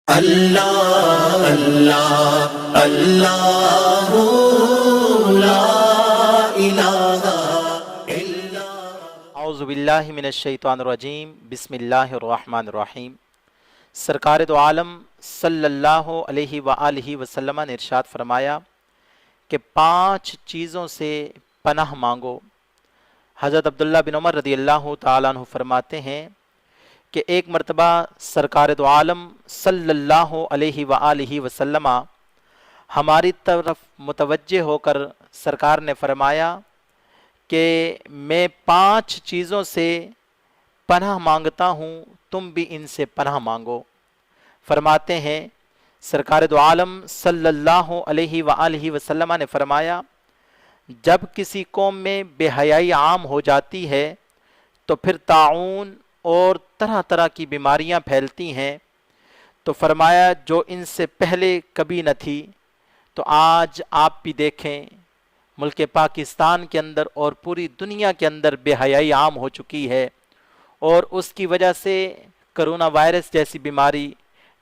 اللہ اللہ اللہ لا الہ الا۔ اعوذ باللہ من الشیطان الرجیم، بسم اللہ الرحمن الرحیم۔ سرکار دو عالم صلی اللہ علیہ وآلہ وسلم نے ارشاد فرمایا کہ 5 چیزوں سے پناہ مانگو۔ حضرت عبداللہ بن عمر رضی اللہ تعالیٰ عنہ فرماتے ہیں کہ ایک مرتبہ سرکار دو عالم صلی اللہ علیہ وآلہ وسلم ہماری طرف متوجہ ہو کر سرکار نے فرمایا کہ میں 5 چیزوں سے پناہ مانگتا ہوں، تم بھی ان سے پناہ مانگو۔ فرماتے ہیں سرکار دو عالم صلی اللہ علیہ وآلہ وسلم نے فرمایا، جب کسی قوم میں بے حیائی عام ہو جاتی ہے تو پھر طاعون اور طرح طرح کی بیماریاں پھیلتی ہیں، تو فرمایا جو ان سے پہلے کبھی نہ تھی۔ تو آج آپ بھی دیکھیں ملک پاکستان کے اندر اور پوری دنیا کے اندر بے حیائی عام ہو چکی ہے، اور اس کی وجہ سے کرونا وائرس جیسی بیماری،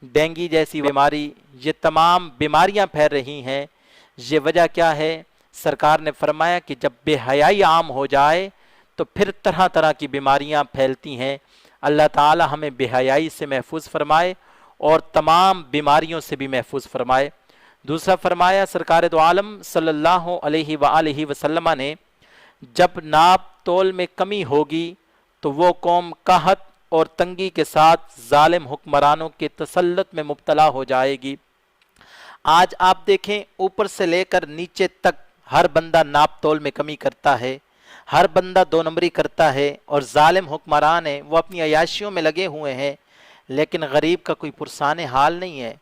ڈینگی جیسی بیماری، یہ تمام بیماریاں پھیل رہی ہیں۔ یہ وجہ کیا ہے؟ سرکار نے فرمایا کہ جب بے حیائی عام ہو جائے تو پھر طرح طرح کی بیماریاں پھیلتی ہیں۔ اللہ تعالی ہمیں بے حیائی سے محفوظ فرمائے اور تمام بیماریوں سے بھی محفوظ فرمائے۔ دوسرا فرمایا سرکار دو عالم صلی اللہ علیہ وآلہ وسلم نے، جب ناپ تول میں کمی ہوگی تو وہ قوم قحط اور تنگی کے ساتھ ظالم حکمرانوں کے تسلط میں مبتلا ہو جائے گی۔ آج آپ دیکھیں اوپر سے لے کر نیچے تک ہر بندہ ناپ تول میں کمی کرتا ہے، ہر بندہ 2 نمبری کرتا ہے، اور ظالم حکمران ہیں وہ اپنی عیاشیوں میں لگے ہوئے ہیں، لیکن غریب کا کوئی پرسان حال نہیں ہے۔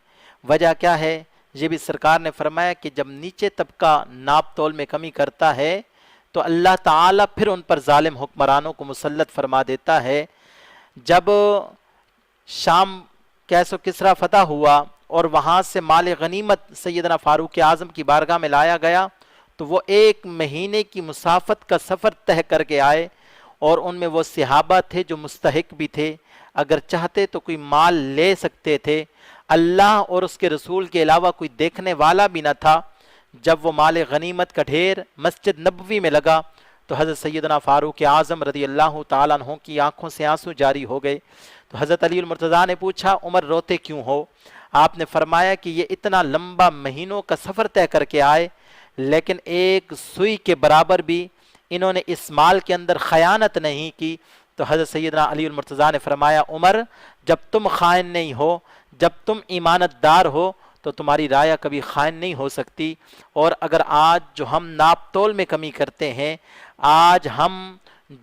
وجہ کیا ہے؟ یہ بھی سرکار نے فرمایا کہ جب نیچے طبقہ ناپ تول میں کمی کرتا ہے تو اللہ تعالیٰ پھر ان پر ظالم حکمرانوں کو مسلط فرما دیتا ہے۔ جب شام کیس و کسریٰ فتح ہوا اور وہاں سے مال غنیمت سیدنا فاروق اعظم کی بارگاہ میں لایا گیا، تو وہ 1 مہینے کی مسافت کا سفر طے کر کے آئے، اور ان میں وہ صحابہ تھے جو مستحق بھی تھے، اگر چاہتے تو کوئی مال لے سکتے تھے، اللہ اور اس کے رسول کے علاوہ کوئی دیکھنے والا بھی نہ تھا۔ جب وہ مال غنیمت کا ڈھیر مسجد نبوی میں لگا تو حضرت سیدنا فاروق اعظم رضی اللہ تعالیٰ عنہ کی آنکھوں سے آنسو جاری ہو گئے۔ تو حضرت علی المرتضیٰ نے پوچھا، عمر روتے کیوں ہو؟ آپ نے فرمایا کہ یہ اتنا لمبا مہینوں کا سفر طے کر کے آئے، لیکن ایک سوئی کے برابر بھی انہوں نے اس مال کے اندر خیانت نہیں کی۔ تو حضرت سیدنا علی المرتضیٰ نے فرمایا، عمر جب تم خائن نہیں ہو، جب تم ایمانت دار ہو، تو تمہاری رایا کبھی خائن نہیں ہو سکتی۔ اور اگر آج جو ہم ناپ تول میں کمی کرتے ہیں، آج ہم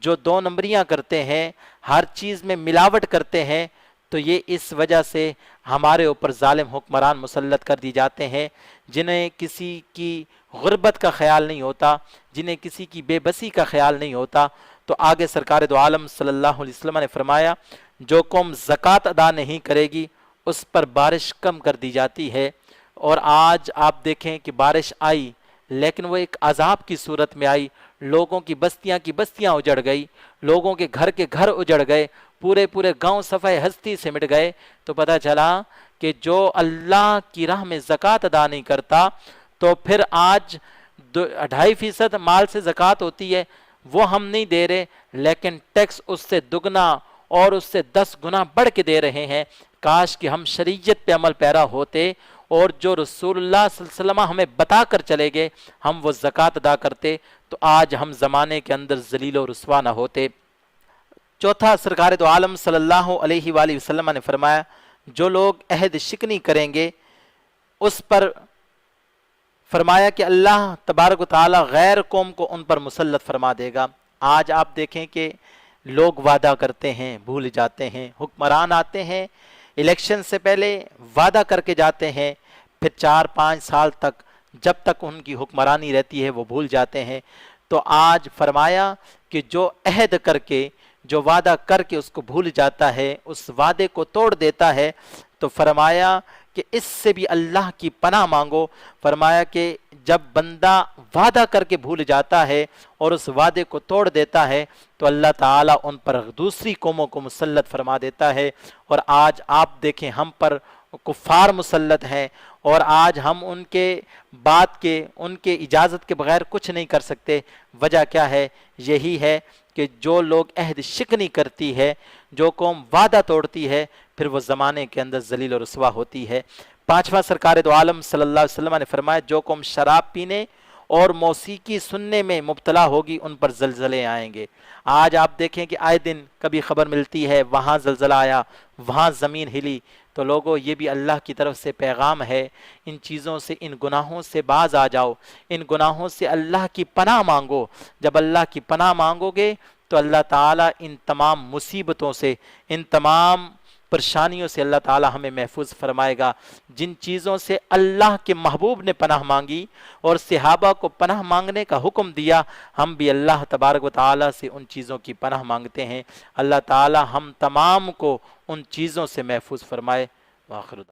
جو 2 نمبریاں کرتے ہیں، ہر چیز میں ملاوٹ کرتے ہیں، تو یہ اس وجہ سے ہمارے اوپر ظالم حکمران مسلط کر دی جاتے ہیں، جنہیں کسی کی غربت کا خیال نہیں ہوتا، جنہیں کسی کی بے بسی کا خیال نہیں ہوتا۔ تو آگے سرکار دو عالم صلی اللہ علیہ وسلم نے فرمایا، جو قوم زکوٰۃ ادا نہیں کرے گی اس پر بارش کم کر دی جاتی ہے۔ اور آج آپ دیکھیں کہ بارش آئی لیکن وہ ایک عذاب کی صورت میں آئی، لوگوں کی بستیاں اجڑ گئی، لوگوں کے گھر اجڑ گئے، پورے گاؤں صفحہ ہستی سے مٹ گئے۔ تو پتہ چلا کہ جو اللہ کی راہ میں زکوٰۃ ادا نہیں کرتا، تو پھر آج 2.5% مال سے زکوٰۃ ہوتی ہے، وہ ہم نہیں دے رہے، لیکن ٹیکس اس سے دگنا اور اس سے 10 گنا بڑھ کے دے رہے ہیں۔ کاش کہ ہم شریعت پہ عمل پیرا ہوتے، اور جو رسول اللہ صلی اللہ علیہ وسلم ہمیں بتا کر چلے گئے ہم وہ زکوٰۃ ادا کرتے، تو آج ہم زمانے کے اندر ذلیل و رسوا نہ ہوتے۔ چوتھا سرکار دو عالم صلی اللہ علیہ وآلہ وسلم نے فرمایا، جو لوگ عہد شکنی کریں گے اس پر فرمایا کہ اللہ تبارک و تعالی غیر قوم کو ان پر مسلط فرما دے گا۔ آج آپ دیکھیں کہ لوگ وعدہ کرتے ہیں، بھول جاتے ہیں، حکمران آتے ہیں الیکشن سے پہلے وعدہ کر کے جاتے ہیں، پھر 4-5 سال تک جب تک ان کی حکمرانی رہتی ہے وہ بھول جاتے ہیں۔ تو آج فرمایا کہ جو عہد کر کے، جو وعدہ کر کے اس کو بھول جاتا ہے، اس وعدے کو توڑ دیتا ہے، تو فرمایا کہ اس سے بھی اللہ کی پناہ مانگو۔ فرمایا کہ جب بندہ وعدہ کر کے بھول جاتا ہے اور اس وعدے کو توڑ دیتا ہے تو اللہ تعالیٰ ان پر دوسری قوموں کو مسلط فرما دیتا ہے۔ اور آج آپ دیکھیں ہم پر کفار مسلط ہیں، اور آج ہم ان کے بات کے، ان کے اجازت کے بغیر کچھ نہیں کر سکتے۔ وجہ کیا ہے؟ یہی ہے کہ جو لوگ عہد شکنی کرتی ہے، جو قوم وعدہ توڑتی ہے، پھر وہ زمانے کے اندر ذلیل و رسوا ہوتی ہے۔ پانچواں سرکار دو عالم صلی اللہ علیہ وسلم نے فرمایا، جو قوم شراب پینے اور موسیقی سننے میں مبتلا ہوگی ان پر زلزلے آئیں گے۔ آج آپ دیکھیں کہ آئے دن کبھی خبر ملتی ہے وہاں زلزلہ آیا، وہاں زمین ہلی۔ تو لوگوں، یہ بھی اللہ کی طرف سے پیغام ہے، ان چیزوں سے، ان گناہوں سے باز آ جاؤ، ان گناہوں سے اللہ کی پناہ مانگو۔ جب اللہ کی پناہ مانگو گے تو اللہ تعالیٰ ان تمام مصیبتوں سے، ان تمام پریشانیوں سے اللہ تعالیٰ ہمیں محفوظ فرمائے گا۔ جن چیزوں سے اللہ کے محبوب نے پناہ مانگی اور صحابہ کو پناہ مانگنے کا حکم دیا، ہم بھی اللہ تبارک و تعالیٰ سے ان چیزوں کی پناہ مانگتے ہیں۔ اللہ تعالیٰ ہم تمام کو ان چیزوں سے محفوظ فرمائے۔ وآخر